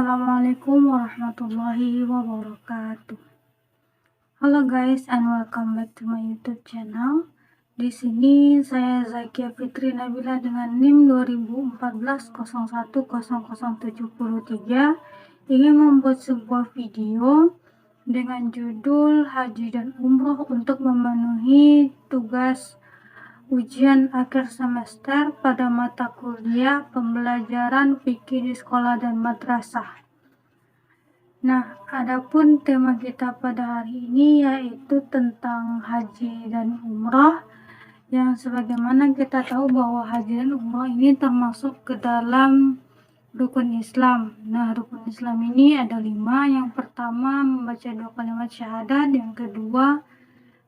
Assalamualaikum warahmatullahi wabarakatuh. Halo guys, and welcome back to my YouTube channel. Di sini saya Zakia Fitri Nabila dengan NIM 2014-01-0073 ingin membuat sebuah video dengan judul Haji dan Umroh untuk memenuhi tugas ujian akhir semester pada mata kuliah pembelajaran fikih di sekolah dan madrasah. Nah, adapun tema kita pada hari ini yaitu tentang haji dan umroh, yang sebagaimana kita tahu bahwa haji dan umroh ini termasuk ke dalam rukun Islam. Nah, rukun Islam ini ada 5. Yang pertama membaca 2 kalimat syahadat, yang kedua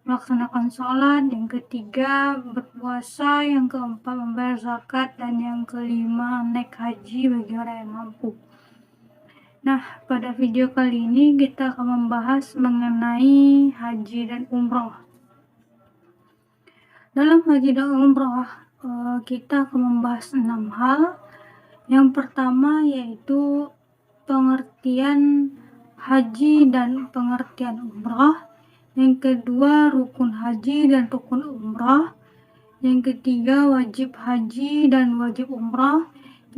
melaksanakan sholat, yang ketiga berpuasa, yang keempat membayar zakat, dan yang kelima naik haji bagi orang yang mampu. Nah, pada video kali ini kita akan membahas mengenai haji dan umroh. Dalam haji dan umroh kita akan membahas 6 hal. Yang pertama yaitu pengertian haji dan pengertian umroh. Yang kedua rukun haji dan rukun umroh. Yang ketiga wajib haji dan wajib umroh.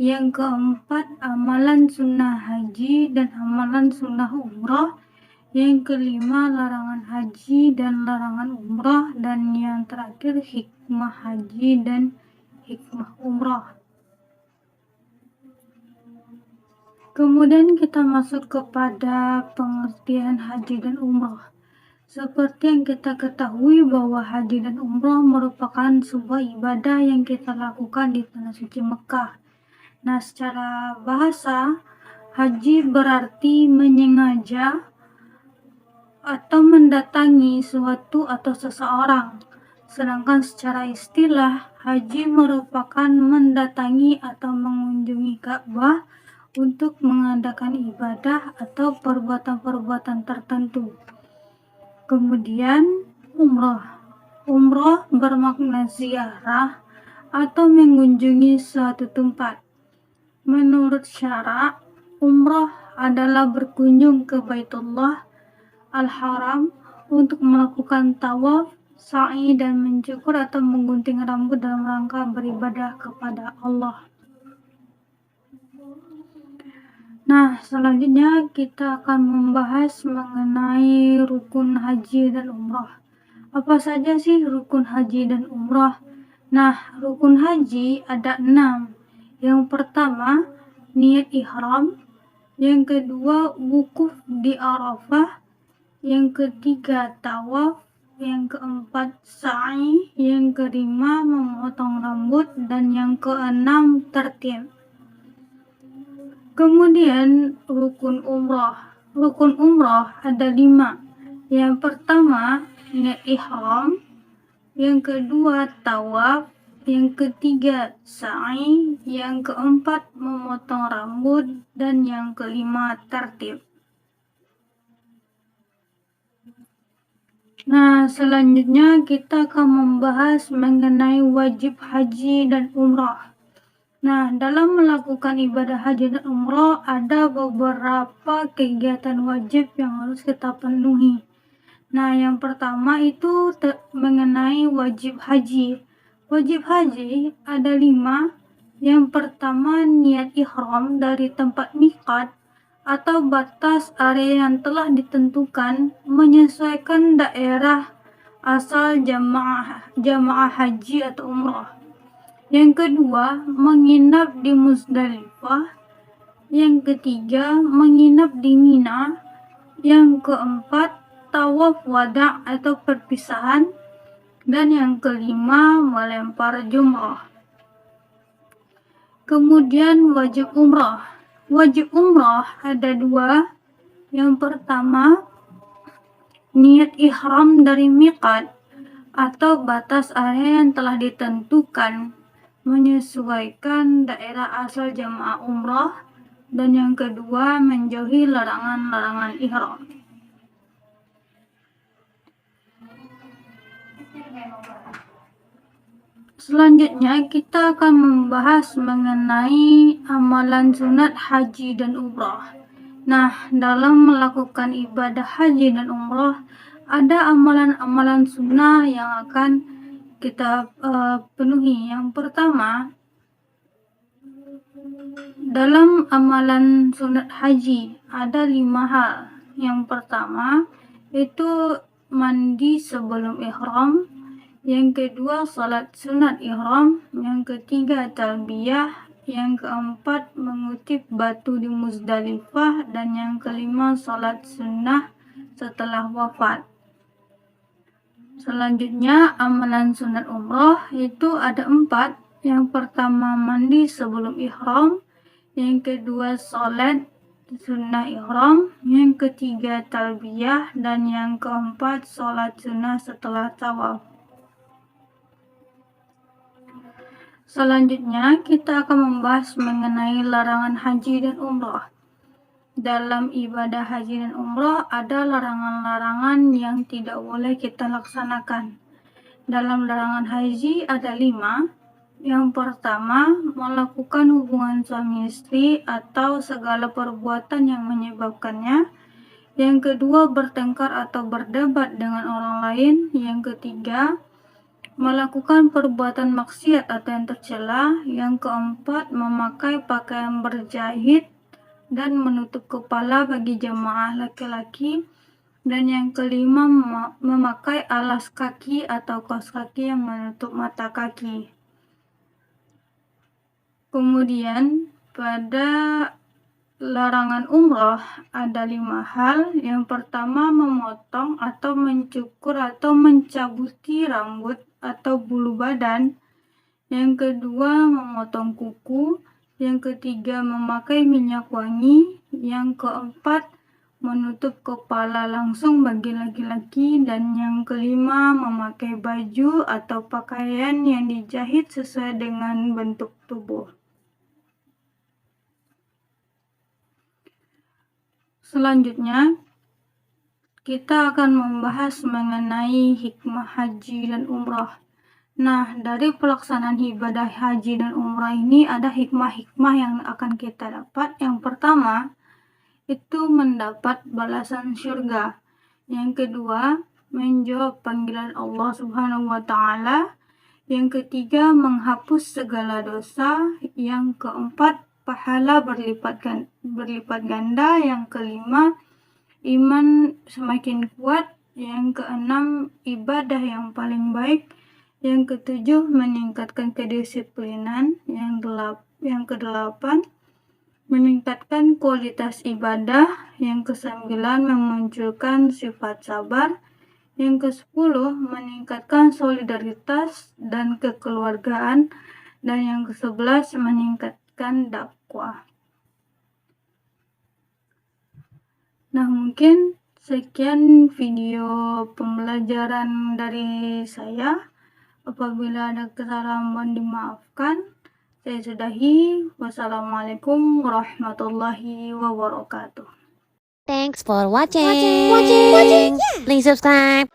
Yang keempat amalan sunnah haji dan amalan sunnah umroh. Yang kelima larangan haji dan larangan umroh. Dan yang terakhir hikmah haji dan hikmah umroh. Kemudian kita masuk kepada pengertian haji dan umroh. Seperti yang kita ketahui bahwa haji dan umroh merupakan sebuah ibadah yang kita lakukan di tanah suci Mekah. Nah, secara bahasa, haji berarti menyengaja atau mendatangi suatu atau seseorang. Sedangkan secara istilah, haji merupakan mendatangi atau mengunjungi Ka'bah untuk mengadakan ibadah atau perbuatan-perbuatan tertentu. Kemudian umroh. Umroh bermakna ziarah atau mengunjungi suatu tempat. Menurut syara, umroh adalah berkunjung ke Baitullah Al-Haram untuk melakukan tawaf, sa'i, dan mencukur atau menggunting rambut dalam rangka beribadah kepada Allah. Nah, selanjutnya kita akan membahas mengenai rukun haji dan umroh. Apa saja sih rukun haji dan umroh? Nah, rukun haji ada 6. Yang pertama, niat ihram. Yang kedua, wukuf di Arafah. Yang ketiga, tawaf. Yang keempat, sa'i. Yang kelima, memotong rambut. Dan yang keenam, tertib. Kemudian rukun umroh. Rukun umroh ada 5. Yang pertama niat ihram, yang kedua tawaf, yang ketiga sa'i, yang keempat memotong rambut, dan yang kelima tertib. Nah, selanjutnya kita akan membahas mengenai wajib haji dan umroh. Nah, dalam melakukan ibadah haji dan umroh ada beberapa kegiatan wajib yang harus kita penuhi. Nah, yang pertama itu mengenai wajib haji. Wajib haji ada 5. Yang pertama niat ihram dari tempat miqat atau batas area yang telah ditentukan menyesuaikan daerah asal jamaah haji atau umroh. Yang kedua, menginap di Muzdalifah. Yang ketiga, menginap di Mina. Yang keempat, tawaf wada' atau perpisahan. Dan yang kelima, melempar jumrah. Kemudian wajib umrah. Wajib umrah ada 2. Yang pertama, niat ihram dari miqat atau batas area yang telah ditentukan menyesuaikan daerah asal jamaah umrah. Dan yang kedua, menjauhi larangan-larangan ihram. Selanjutnya kita akan membahas mengenai amalan sunat haji dan umrah. Nah, dalam melakukan ibadah haji dan umroh, ada amalan-amalan sunnah yang akan kita penuhi. Yang pertama, dalam amalan sunat haji ada 5 hal. Yang pertama itu mandi sebelum ihram, yang kedua salat sunat ihram, yang ketiga talbiyah, yang keempat mengutip batu di Muzdalifah, dan yang kelima salat sunnah setelah wafat. Selanjutnya amalan sunat umroh itu ada 4. Yang pertama mandi sebelum ihram, yang kedua salat sunnah ihram, yang ketiga talbiyah, dan yang keempat salat sunnah setelah tawaf. Selanjutnya kita akan membahas mengenai larangan haji dan umroh. Dalam ibadah haji dan umroh ada larangan-larangan yang tidak boleh kita laksanakan. Dalam larangan haji ada 5. Yang pertama, melakukan hubungan suami istri atau segala perbuatan yang menyebabkannya. Yang kedua, bertengkar atau berdebat dengan orang lain. Yang ketiga, melakukan perbuatan maksiat atau yang tercela. Yang keempat, memakai pakaian berjahit dan menutup kepala bagi jemaah laki-laki. Dan yang kelima, memakai alas kaki atau kaos kaki yang menutup mata kaki. Kemudian pada larangan umroh ada 5 hal. Yang pertama, memotong atau mencukur atau mencabuti rambut atau bulu badan. Yang kedua, memotong kuku. Yang ketiga, memakai minyak wangi. Yang keempat, menutup kepala langsung bagi laki-laki. Dan yang kelima, memakai baju atau pakaian yang dijahit sesuai dengan bentuk tubuh. Selanjutnya, kita akan membahas mengenai hikmah haji dan umrah. Nah, dari pelaksanaan ibadah haji dan umrah ini ada hikmah-hikmah yang akan kita dapat. Yang pertama, itu mendapat balasan surga. Yang kedua, menjawab panggilan Allah Subhanahu wa Ta'ala. Yang ketiga, menghapus segala dosa. Yang keempat, pahala berlipat ganda. Yang kelima, iman semakin kuat. Yang keenam, ibadah yang paling baik. Yang ketujuh, meningkatkan kedisiplinan. Yang kedelapan, meningkatkan kualitas ibadah. Yang kesembilan, memunculkan sifat sabar. Yang ke-10, meningkatkan solidaritas dan kekeluargaan. Dan yang ke-11, meningkatkan dakwah. Nah, mungkin sekian video pembelajaran dari saya. Apabila ada kesalahan mohon dimaafkan. Saya sudahi. Wassalamualaikum warahmatullahi wabarakatuh. Thanks for watching. Please subscribe.